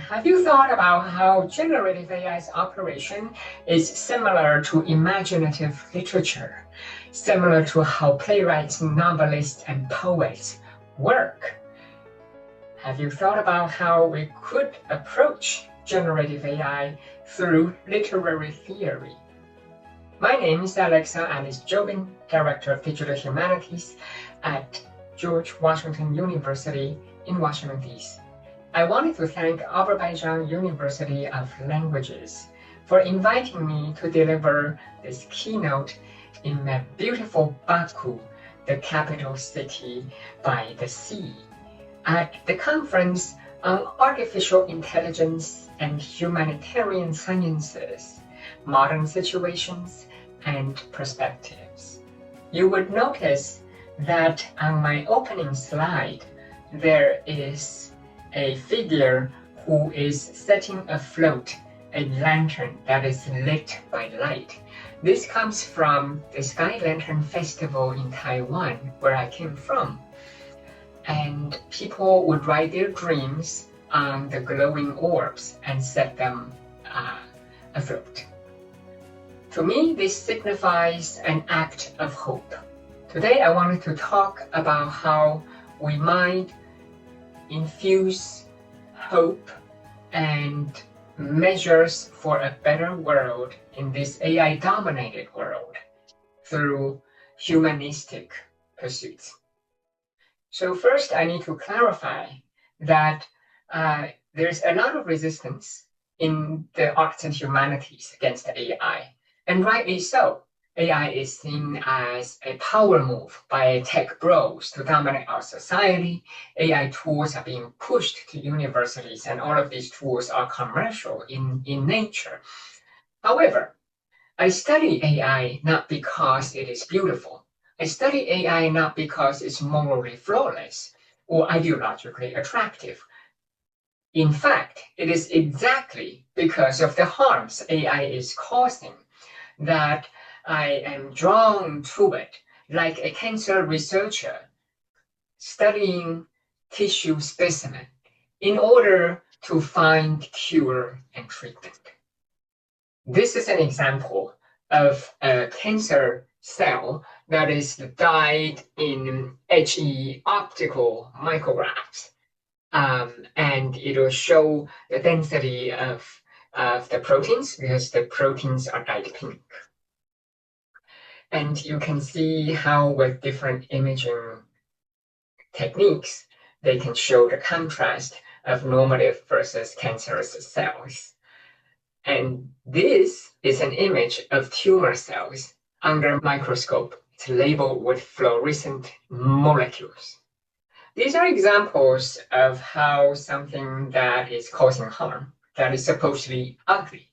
Have you thought about how generative AI's operation is similar to imaginative literature, similar to how playwrights, novelists, and poets work? Have you thought about how we could approach generative AI through literary theory? My name is Alice Joubin, Director of Digital Humanities at George Washington University in Washington, D.C. I wanted to thank Azerbaijan University of Languages for inviting me to deliver this keynote in the beautiful Baku, the capital city by the sea, at the conference on artificial intelligence and humanitarian sciences, modern situations and perspectives. You would notice that on my opening slide, there is a figure who is setting afloat a lantern that is lit by light. This comes from the Sky Lantern Festival in Taiwan, where I came from. And people would write their dreams on the glowing orbs and set them afloat. To me, this signifies an act of hope. Today, I wanted to talk about how we might infuse hope and measures for a better world in this AI-dominated world through humanistic pursuits. So first, I need to clarify that there's a lot of resistance in the arts and humanities against AI, and rightly so. AI is seen as a power move by tech bros to dominate our society. AI tools are being pushed to universities, and all of these tools are commercial in nature. However, I study AI not because it is beautiful. I study AI not because it's morally flawless or ideologically attractive. In fact, it is exactly because of the harms AI is causing that I am drawn to it, like a cancer researcher studying tissue specimen in order to find cure and treatment. This is an example of a cancer cell that is dyed in HE optical micrographs, and it will show the density of the proteins because the proteins are dyed pink. And you can see how with different imaging techniques, they can show the contrast of normative versus cancerous cells. And this is an image of tumor cells under a microscope. It's labeled with fluorescent molecules. These are examples of how something that is causing harm, that is supposedly ugly,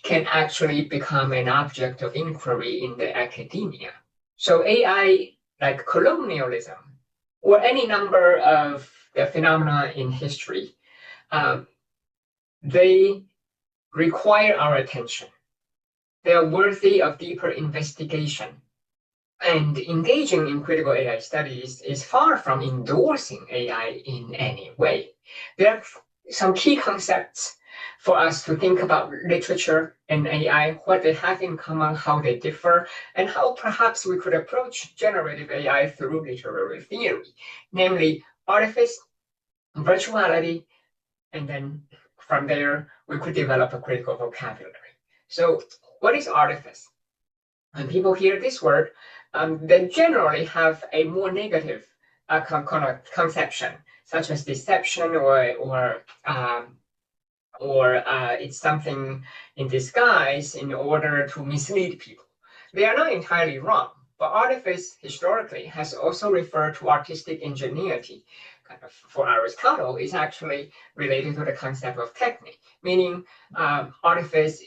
can actually become an object of inquiry in the academia. So AI, like colonialism, or any number of the phenomena in history, they require our attention. They are worthy of deeper investigation. And engaging in critical AI studies is far from endorsing AI in any way. There are some key concepts for us to think about literature and AI, what they have in common, how they differ, and how perhaps we could approach generative AI through literary theory, namely Artifice, Virtuality, and then from there, we could develop a critical vocabulary. So what is Artifice? When people hear this word, they generally have a more negative conception, such as deception or it's something in disguise in order to mislead people. They are not entirely wrong, but artifice historically has also referred to artistic ingenuity. Kind of, for Aristotle, is actually related to the concept of technique, meaning artifice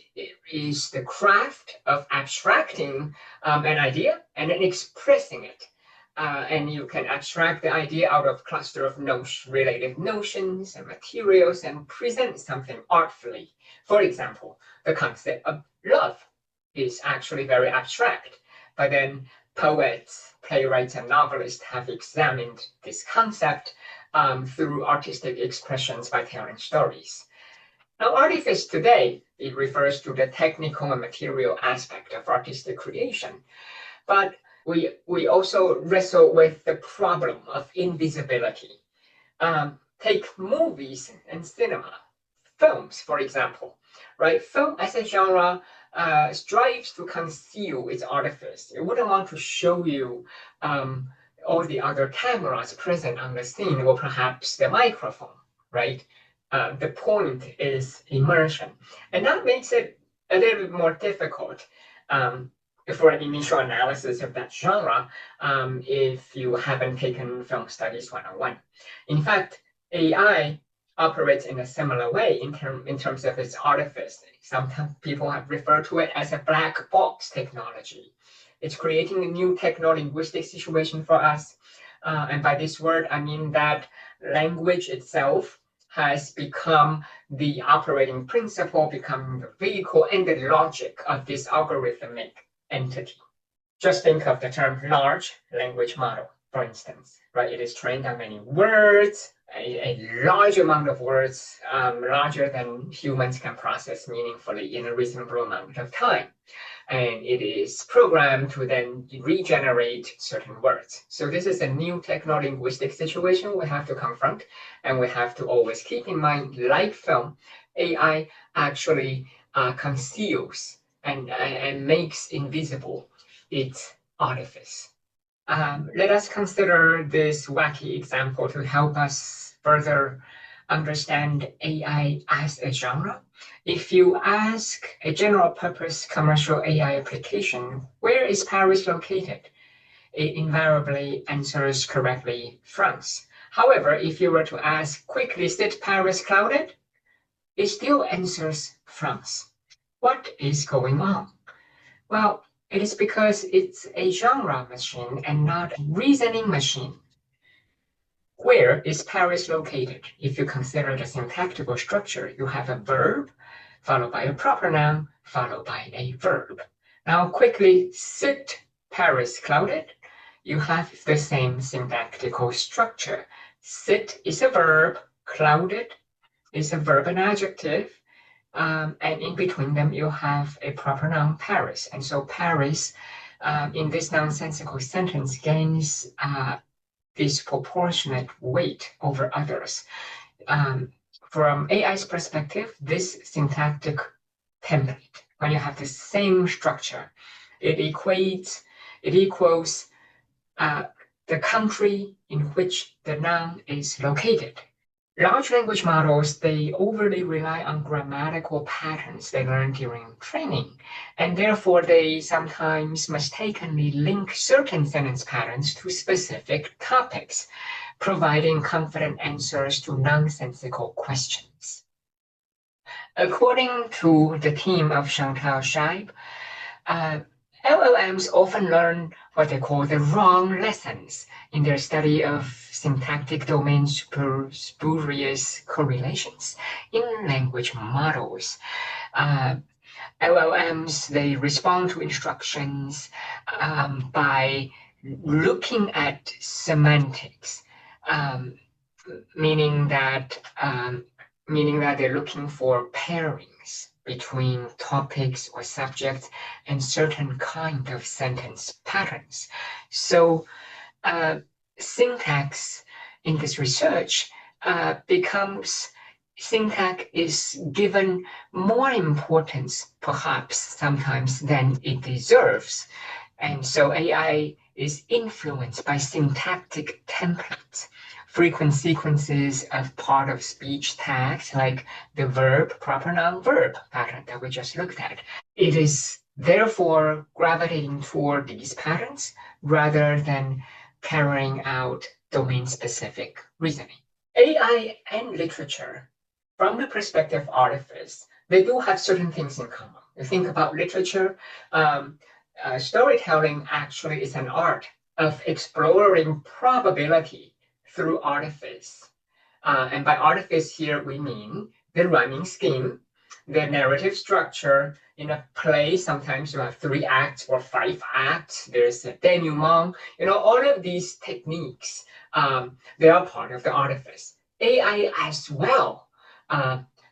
is the craft of abstracting an idea and then expressing it. And you can abstract the idea out of a cluster of related notions and materials and present something artfully. For example, the concept of love is actually very abstract, but then poets, playwrights, and novelists have examined this concept through artistic expressions by telling stories. Now, artifice today, it refers to the technical and material aspect of artistic creation. But we also wrestle with the problem of invisibility. Take movies and cinema, films, for example, right? Film as a genre strives to conceal its artifice. It wouldn't want to show you all the other cameras present on the scene, or perhaps the microphone, right? The point is immersion. And that makes it a little bit more difficult for an initial analysis of that genre if you haven't taken film studies 101. In fact, AI operates in a similar way in terms of its artifice. Sometimes people have referred to it as a black box technology. It's creating a new techno-linguistic situation for us. And by this word, I mean that language itself has become the operating principle, becoming the vehicle and the logic of this algorithmic entity. Just think of the term large language model, for instance, right? It is trained on many words, a large amount of words, larger than humans can process meaningfully in a reasonable amount of time. And it is programmed to then regenerate certain words. So this is a new techno-linguistic situation we have to confront, and we have to always keep in mind, like film, AI actually conceals and makes invisible its artifice. Let us consider this wacky example to help us further understand AI as a genre. If you ask a general purpose commercial AI application, where is Paris located? It invariably answers correctly, France. However, if you were to ask quickly, is Paris clouded? It still answers France. What is going on? Well, it is because it's a genre machine and not a reasoning machine. Where is Paris located? If you consider the syntactical structure, you have a verb followed by a proper noun followed by a verb. Now quickly, sit Paris clouded. You have the same syntactical structure. Sit is a verb, clouded is a verb and adjective. And in between them, you have a proper noun, Paris. And so Paris, in this nonsensical sentence, gains disproportionate weight over others. From AI's perspective, this syntactic template, when you have the same structure, it equals the country in which the noun is located. Large language models, they overly rely on grammatical patterns they learn during training, and therefore they sometimes mistakenly link certain sentence patterns to specific topics, providing confident answers to nonsensical questions. According to the team of Chantal Scheib, LLMs often learn what they call the wrong lessons in their study of syntactic domain spurious correlations in language models. LLMs, they respond to instructions by looking at semantics, meaning that they're looking for pairings between topics or subjects and certain kind of sentence patterns. So syntax in this research syntax is given more importance, perhaps sometimes, than it deserves. And so AI is influenced by syntactic templates, frequent sequences of part of speech tags, like the verb, proper noun, verb pattern that we just looked at. It is therefore gravitating toward these patterns rather than carrying out domain-specific reasoning. AI and literature, from the perspective of artifice, they do have certain things in common. You think about literature, storytelling actually is an art of exploring probability through artifice. And by artifice here, we mean the rhyming scheme, the narrative structure. In a play, sometimes you have 3 acts or 5 acts. There's a denouement. All of these techniques, they are part of the artifice. AI as well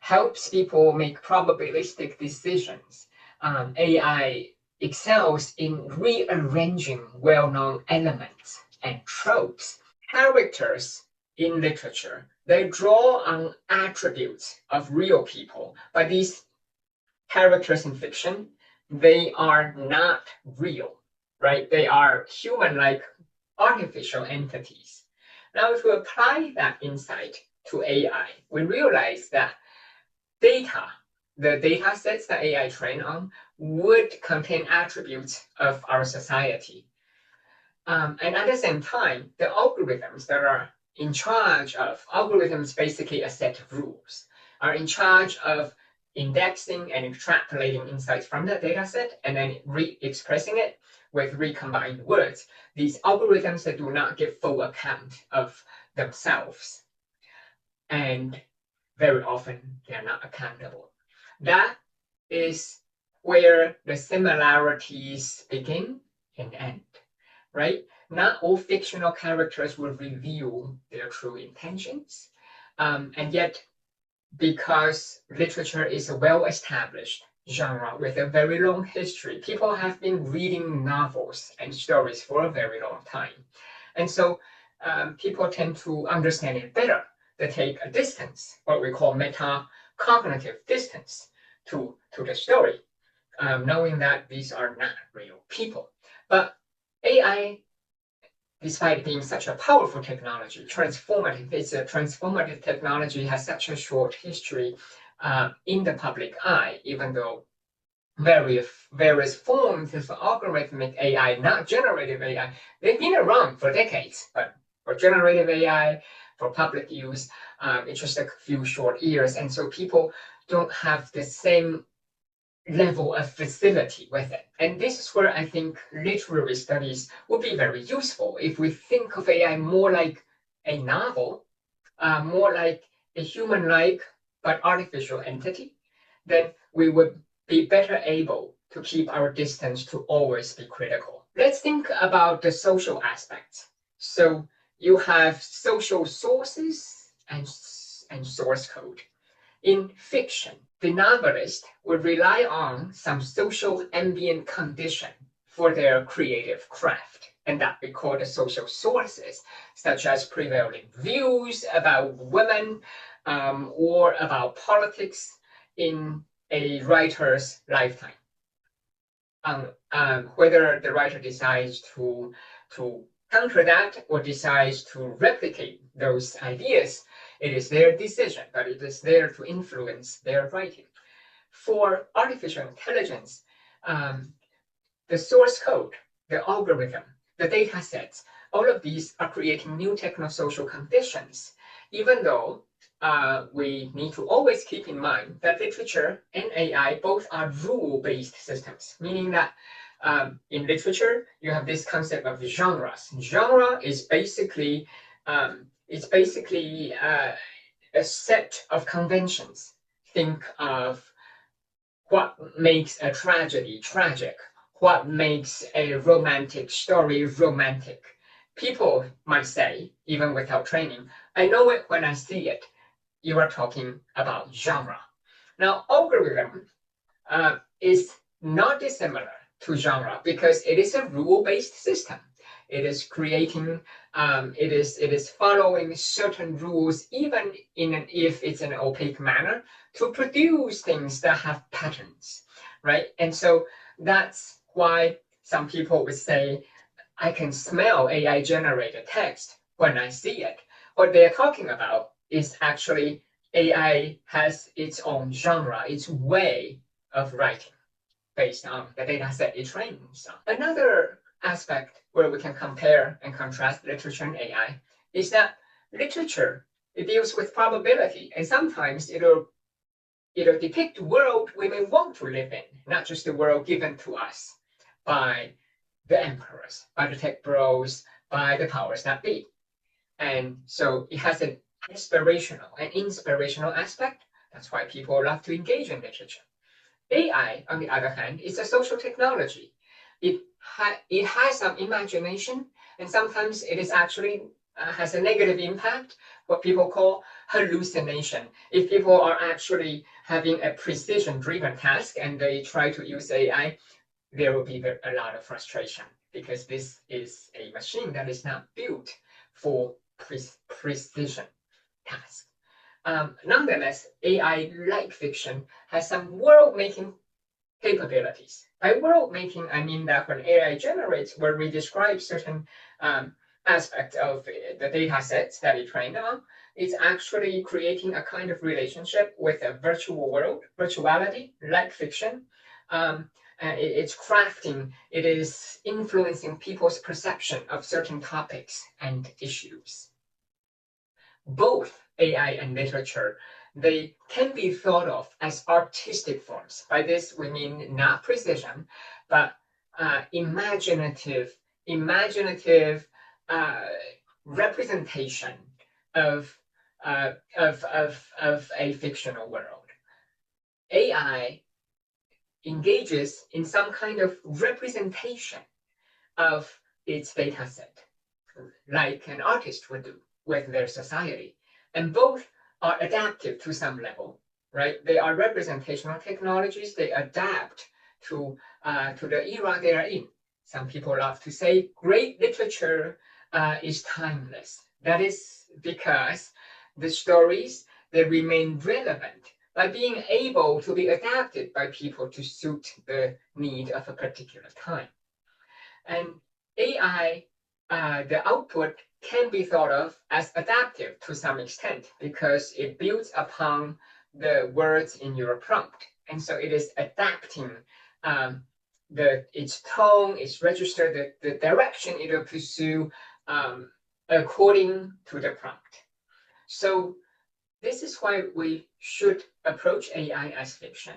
helps people make probabilistic decisions. AI excels in rearranging well-known elements and tropes. Characters in literature, they draw on attributes of real people, but these characters in fiction, they are not real, right? They are human-like artificial entities. Now, if we apply that insight to AI, we realize that data, the data sets that AI train on, would contain attributes of our society. And at the same time, the algorithms that are in charge of, algorithms basically a set of rules, are in charge of indexing and extrapolating insights from the data set and then re-expressing it with recombined words. These algorithms that do not give full account of themselves. And very often they're not accountable. That is where the similarities begin and end, right? Not all fictional characters will reveal their true intentions. And yet, because literature is a well-established genre with a very long history, people have been reading novels and stories for a very long time. And so people tend to understand it better. They take a distance, what we call meta-cognitive distance to the story, knowing that these are not real people. But AI, despite being such a powerful technology, transformative, it's a transformative technology, has such a short history in the public eye, even though various forms of algorithmic AI, not generative AI, they've been around for decades, but for generative AI, for public use, it's just a few short years. And so people don't have the same level of facility with it. And this is where I think literary studies would be very useful if we think of AI more like a novel, more like a human-like but artificial entity, then we would be better able to keep our distance to always be critical. Let's think about the social aspects. So you have social sources and source code. In fiction, the novelist would rely on some social ambient condition for their creative craft, and that we call the social sources, such as prevailing views about women or about politics in a writer's lifetime. Whether the writer decides to counter that or decides to replicate those ideas, it is their decision, but it is there to influence their writing. For artificial intelligence, the source code, the algorithm, the data sets, all of these are creating new technosocial conditions, even though we need to always keep in mind that literature and AI both are rule-based systems, meaning that in literature, you have this concept of genres. Genre is basically a set of conventions. Think of what makes a tragedy tragic, what makes a romantic story romantic. People might say, even without training, I know it when I see it. You are talking about genre. Now, algorithm is not dissimilar to genre because it is a rule-based system. It is creating, it is following certain rules, even if it's an opaque manner, to produce things that have patterns, right? And so that's why some people would say, I can smell AI-generated text when I see it. What they're talking about is actually AI has its own genre, its way of writing based on the data set it trains on. Another aspect where we can compare and contrast literature and AI is that literature, it deals with probability, and sometimes it'll depict the world we may want to live in, not just the world given to us by the emperors, by the tech bros, by the powers that be. And so it has an inspirational aspect. That's why people love to engage in literature. AI, on the other hand, is a social technology. It has some imagination, and sometimes it is actually has a negative impact, what people call hallucination. If people are actually having a precision-driven task and they try to use AI, there will be a lot of frustration because this is a machine that is not built for precision tasks. Nonetheless, AI, like fiction, has some world-making capabilities. By world-making, I mean that when AI generates, when we describe certain aspects of the data sets that it trained on, it's actually creating a kind of relationship with a virtual world, virtuality, like fiction. It's crafting, it is influencing people's perception of certain topics and issues. Both AI and literature, they can be thought of as artistic forms. By this, we mean not precision, but imaginative representation of a fictional world. AI engages in some kind of representation of its data set, like an artist would do with their society. And both are adaptive to some level, right? They are representational technologies. They adapt to the era they are in. Some people love to say great literature is timeless. That is because the stories, they remain relevant by being able to be adapted by people to suit the need of a particular time. And AI, the output can be thought of as adaptive to some extent because it builds upon the words in your prompt. And so it is adapting its tone, its register, the direction it will pursue according to the prompt. So this is why we should approach AI as fiction,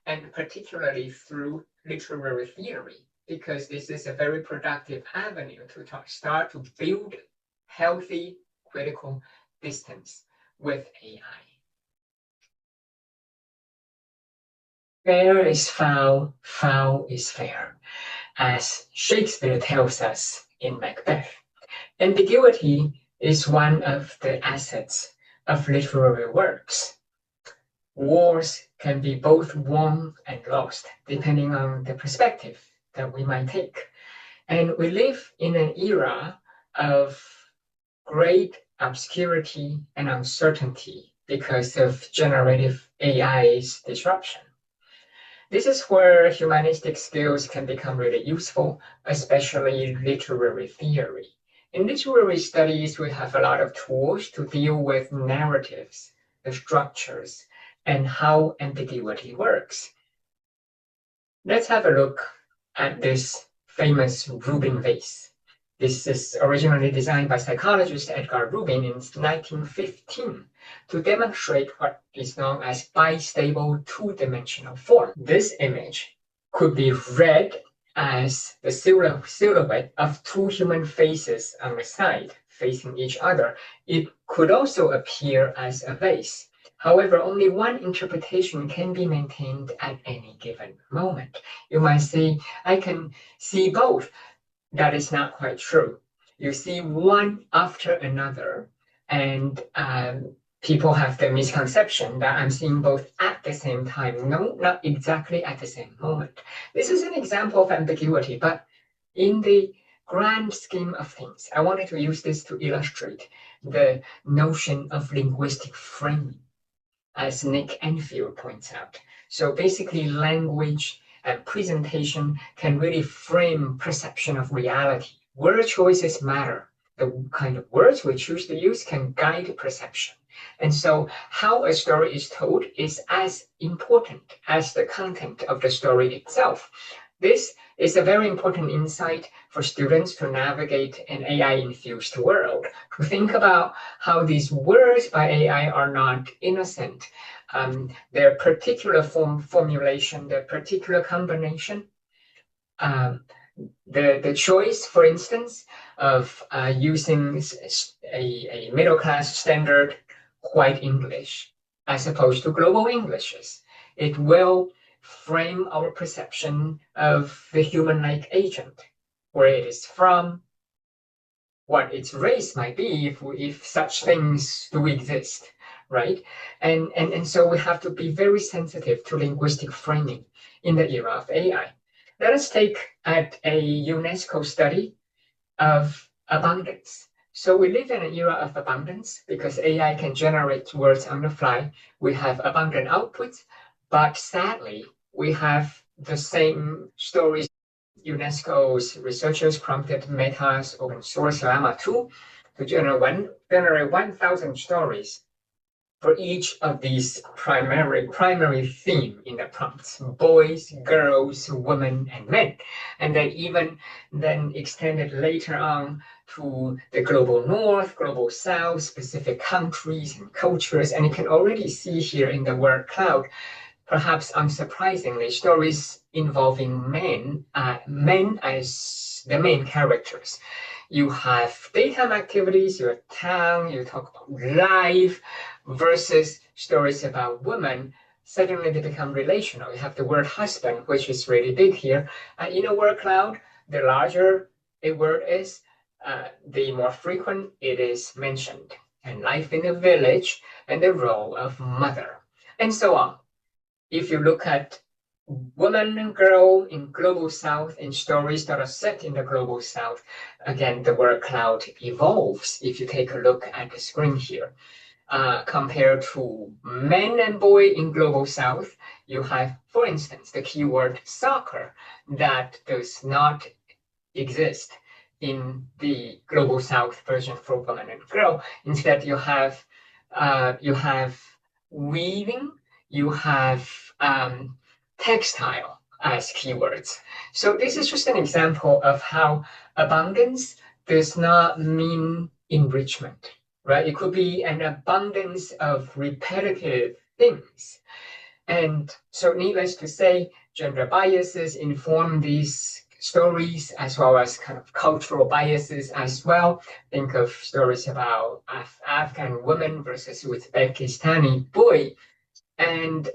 and particularly through literary theory, because this is a very productive avenue to start to build healthy critical distance with AI. Fair is foul, foul is fair, as Shakespeare tells us in Macbeth. Ambiguity is one of the assets of literary works. Wars can be both won and lost, depending on the perspective that we might take. And we live in an era of great obscurity and uncertainty because of generative AI's disruption. This is where humanistic skills can become really useful, especially literary theory. In literary studies, we have a lot of tools to deal with narratives, the structures, and how ambiguity works. Let's have a look at this famous Rubin vase. This is originally designed by psychologist Edgar Rubin in 1915 to demonstrate what is known as bistable two-dimensional form. This image could be read as the silhouette of two human faces on the side facing each other. It could also appear as a vase. However, only one interpretation can be maintained at any given moment. You might say, I can see both. That is not quite true. You see one after another, and people have the misconception that I'm seeing both at the same time. No, not exactly at the same moment. This is an example of ambiguity, but in the grand scheme of things, I wanted to use this to illustrate the notion of linguistic framing, as Nick Enfield points out. So basically, language and presentation can really frame perception of reality. Word choices matter. The kind of words we choose to use can guide perception. And so how a story is told is as important as the content of the story itself. This is a very important insight for students to navigate an AI-infused world, to think about how these words by AI are not innocent. Their particular formulation, their particular combination, the choice, for instance, of using a middle-class standard white English as opposed to global Englishes. It will frame our perception of the human-like agent, where it is from, what its race might be if such things do exist, right? And so we have to be very sensitive to linguistic framing in the era of AI. Let us take at a UNESCO study of abundance. So we live in an era of abundance because AI can generate words on the fly. We have abundant output, but sadly, we have the same stories. UNESCO's researchers prompted Meta's open source Llama 2 to generate 1,000 stories for each of these primary theme in the prompts: boys, girls, women, and men. And they even then extended later on to the global north, global south, specific countries and cultures. And you can already see here in the word cloud, perhaps unsurprisingly, stories involving men as the main characters. You have daytime activities, your town, you talk about life, versus stories about women. Suddenly they become relational. You have the word husband, which is really big here. In a word cloud, the larger a word is, the more frequent it is mentioned. And life in the village and the role of mother, and so on. If you look at woman and girl in global south in stories that are set in the global south, again, the word cloud evolves. If you take a look at the screen here, compared to men and boy in global south, you have, for instance, the keyword soccer that does not exist in the global south version for woman and girl. Instead, you have weaving, you have textile as keywords. So this is just an example of how abundance does not mean enrichment, right? It could be an abundance of repetitive things. And so needless to say, gender biases inform these stories, as well as kind of cultural biases as well. Think of stories about Afghan women versus Uzbekistani boy. And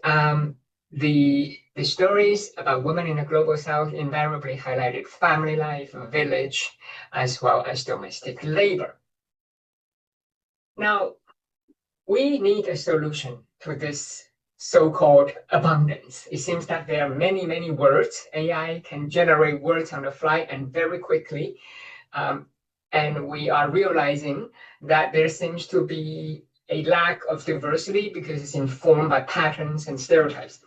the stories about women in the global south invariably highlighted family life, village, as well as domestic labor. Now, we need a solution to this so-called abundance. It seems that there are many, many words. AI can generate words on the fly and very quickly. And we are realizing that there seems to be a lack of diversity because it's informed by patterns and stereotypes.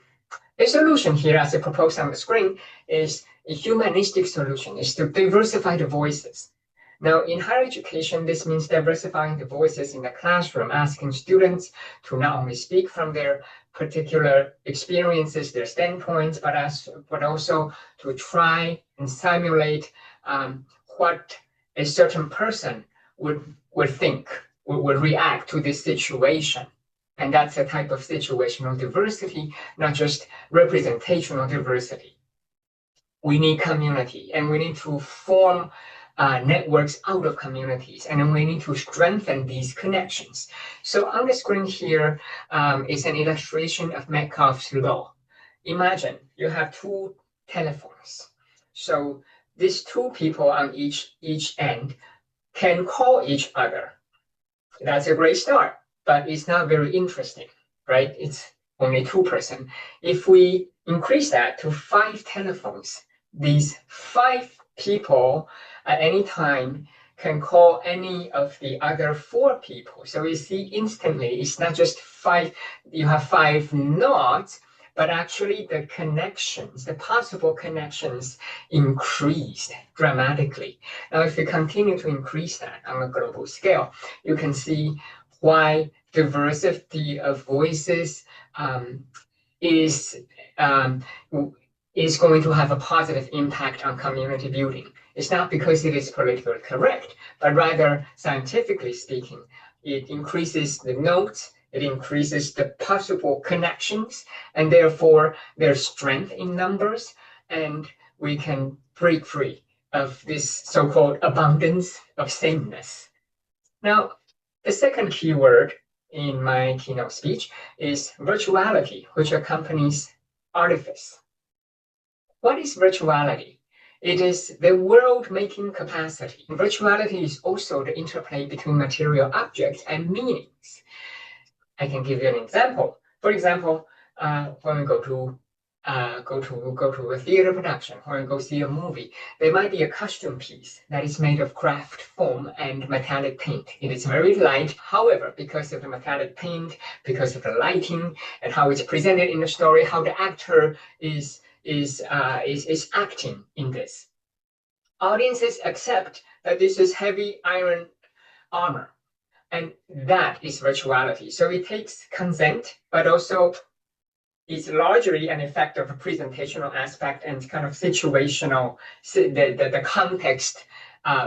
The solution here, as I proposed on the screen, is a humanistic solution, is to diversify the voices. Now, in higher education, this means diversifying the voices in the classroom, asking students to not only speak from their particular experiences, their standpoints, but also to try and simulate what a certain person would think, would react to this situation. And that's a type of situational diversity, not just representational diversity. We need community, and we need to form networks out of communities, and then we need to strengthen these connections. So on the screen here is an illustration of Metcalfe's law. Imagine you have two telephones. So these two people on each end can call each other. That's a great start, but it's not very interesting, right? It's only 2%. If we increase that to 5 telephones, these 5 people at any time can call any of the other 4 people. So you see instantly, it's not just 5, you have 5 nodes, but actually the connections, the possible connections increased dramatically. Now, if you continue to increase that on a global scale, you can see why diversity of voices is going to have a positive impact on community building. It's not because it is politically correct, but rather scientifically speaking, it increases the nodes, it increases the possible connections, and therefore there's strength in numbers, and we can break free of this so-called abundance of sameness. Now, the second keyword in my keynote speech is virtuality, which accompanies Artifice. What is virtuality? It is the world-making capacity. Virtuality is also the interplay between material objects and meanings. I can give you an example. For example, when we go to a theater production, or go see a movie, there might be a costume piece that is made of craft foam and metallic paint. It is very light. However, because of the metallic paint, because of the lighting, and how it's presented in the story, how the actor is acting in this, audiences accept that this is heavy iron armor. And that is virtuality. So it takes consent, but also it's largely an effect of a presentational aspect and kind of situational. The context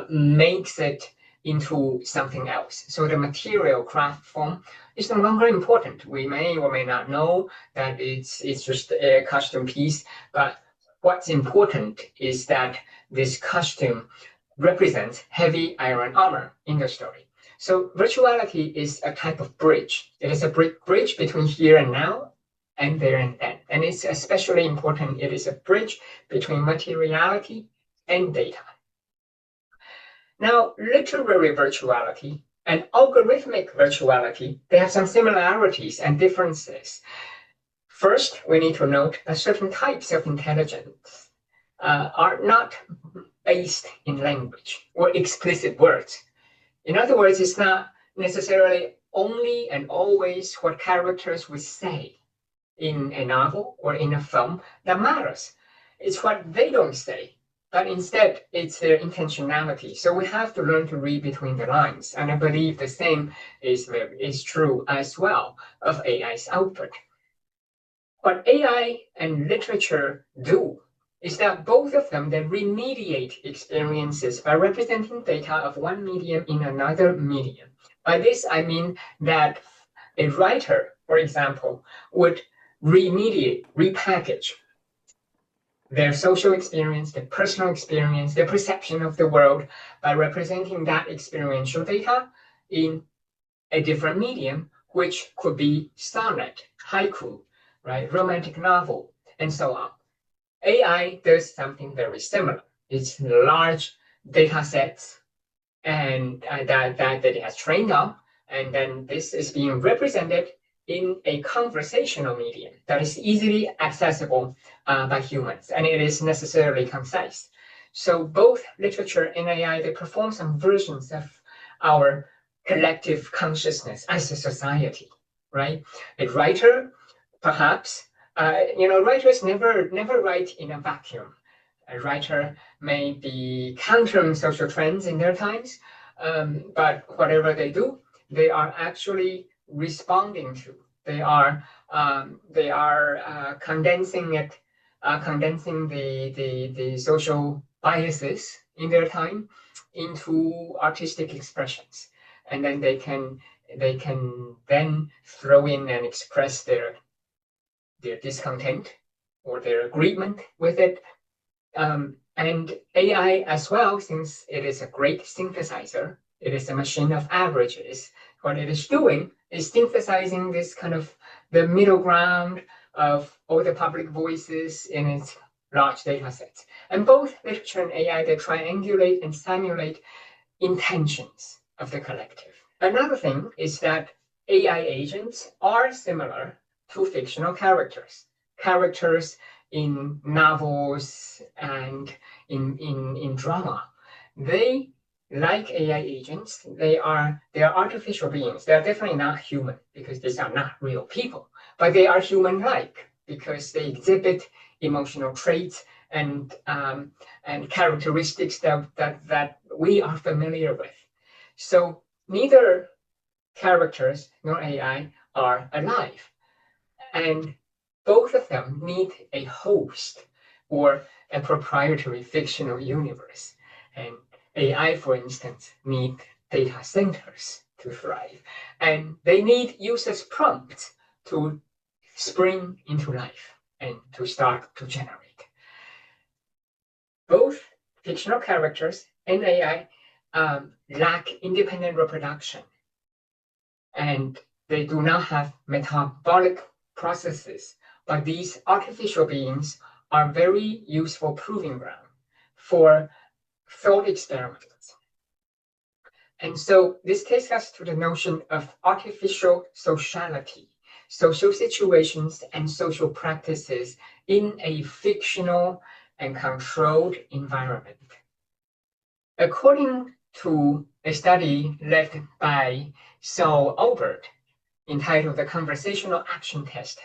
makes it into something else. So the material craft form is no longer important. We may or may not know that it's just a custom piece, but what's important is that this costume represents heavy iron armor in the story. So virtuality is a type of bridge. It is a bridge between here and now and there and then. And it's especially important. It is a bridge between materiality and data. Now, literary virtuality and algorithmic virtuality, they have some similarities and differences. First, we need to note that certain types of intelligence are not based in language or explicit words. In other words, it's not necessarily only and always what characters would say in a novel or in a film that matters. It's what they don't say, but instead it's their intentionality. So we have to learn to read between the lines. And I believe the same is true as well of AI's output. What AI and literature do is that both of them, they remediate experiences by representing data of one medium in another medium. By this, I mean that a writer, for example, would remediate, repackage their social experience, their personal experience, their perception of the world by representing that experiential data in a different medium, which could be sonnet, haiku, right, romantic novel, and so on. AI does something very similar. It's large data sets and that it has trained on, and then this is being represented in a conversational medium that is easily accessible by humans, and it is necessarily concise. So both literature and AI, they perform some versions of our collective consciousness as a society, right? A writer, perhaps, writers never write in a vacuum. A writer may be countering social trends in their times, but whatever they do, they are actually responding to. They are condensing it, condensing the social biases in their time into artistic expressions, and then they can then throw in and express their discontent or their agreement with it. And AI as well, since it is a great synthesizer, it is a machine of averages. What it is doing is synthesizing this kind of the middle ground of all the public voices in its large data sets. And both literature and AI, they triangulate and simulate intentions of the collective. Another thing is that AI agents are similar to fictional characters. Characters in novels and in drama. They, like AI agents, they are artificial beings. They are definitely not human because these are not real people, but they are human-like because they exhibit emotional traits and characteristics that we are familiar with. So neither characters nor AI are alive, and both of them need a host or a proprietary fictional universe. And AI, for instance, need data centers to thrive. And they need users' prompts to spring into life and to start to generate. Both fictional characters and AI lack independent reproduction. And they do not have metabolic processes. But these artificial beings are very useful proving ground for thought experiments. And so this takes us to the notion of artificial sociality, social situations and social practices in a fictional and controlled environment. According to a study led by Saul Albert entitled The Conversational Action Test,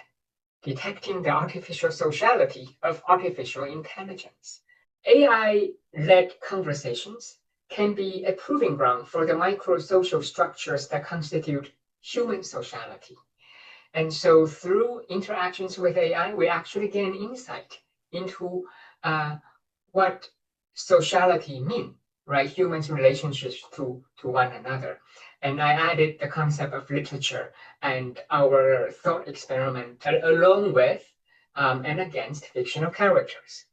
Detecting the Artificial Sociality of Artificial Intelligence, AI-led conversations can be a proving ground for the micro-social structures that constitute human sociality. And so through interactions with AI, we actually gain insight into what sociality means, right? Humans' relationships to one another. And I added the concept of literature and our thought experiment along with and against fictional characters.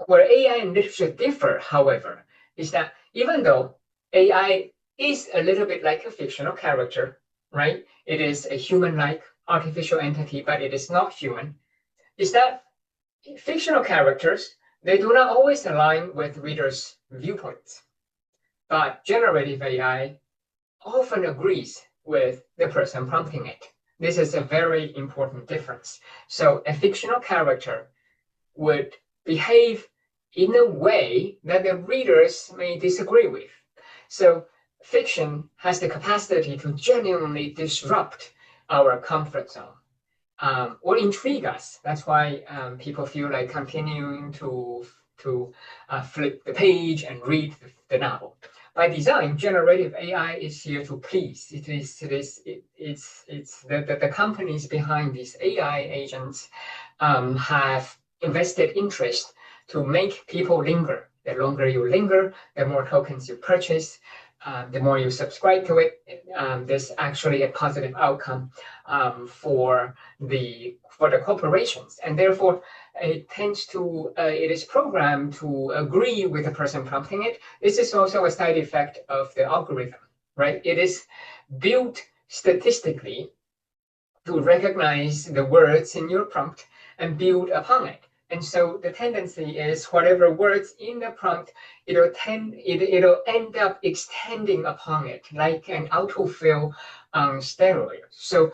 Where AI and literature differ, however, is that even though AI is a little bit like a fictional character, right? It is a human-like artificial entity, but it is not human, is that fictional characters, they do not always align with readers' viewpoints. But generative AI often agrees with the person prompting it. This is a very important difference. So a fictional character would behave in a way that the readers may disagree with. So fiction has the capacity to genuinely disrupt our comfort zone or intrigue us. That's why people feel like continuing to flip the page and read the novel. By design, generative AI is here to please. It's the companies behind these AI agents have invested interest to make people linger. The longer you linger, the more tokens you purchase, the more you subscribe to it. There's actually a positive outcome for the corporations, and therefore it is programmed to agree with the person prompting it. This is also a side effect of the algorithm, right? It is built statistically to recognize the words in your prompt and build upon it. And so the tendency is whatever words in the prompt, it'll end up extending upon it like an autofill on steroids. So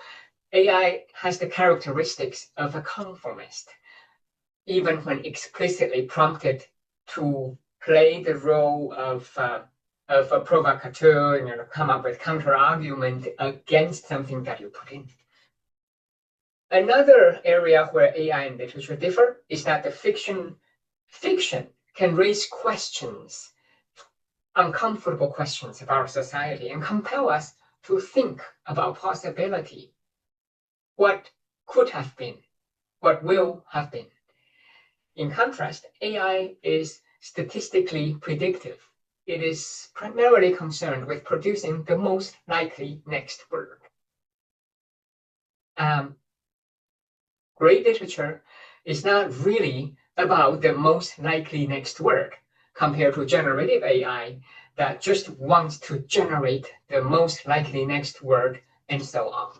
AI has the characteristics of a conformist, even when explicitly prompted to play the role of a provocateur, come up with counter-argument against something that you put in. Another area where AI and literature differ is that the fiction can raise questions, uncomfortable questions of our society, and compel us to think about possibility. What could have been, what will have been. In contrast, AI is statistically predictive. It is primarily concerned with producing the most likely next word. Great literature is not really about the most likely next word compared to generative AI that just wants to generate the most likely next word and so on.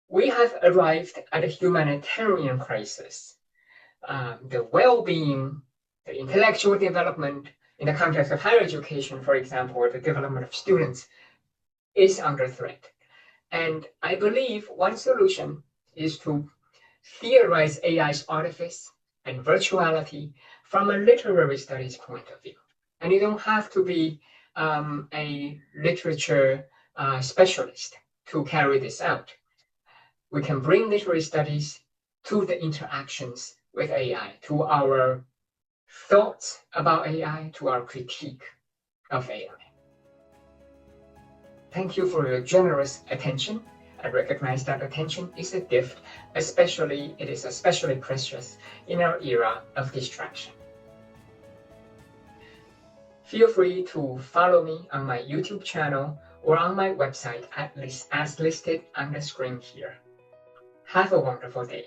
We have arrived at a humanitarian crisis. The well-being, the intellectual development in the context of higher education, for example, or the development of students is under threat. And I believe one solution is to theorize AI's artifice and virtuality from a literary studies point of view. And you don't have to be a literature specialist to carry this out. We can bring literary studies to the interactions with AI, to our thoughts about AI, to our critique of AI. Thank you for your generous attention. I recognize that attention is a gift, it is especially precious in our era of distraction. Feel free to follow me on my YouTube channel or on my website as listed on the screen here. Have a wonderful day.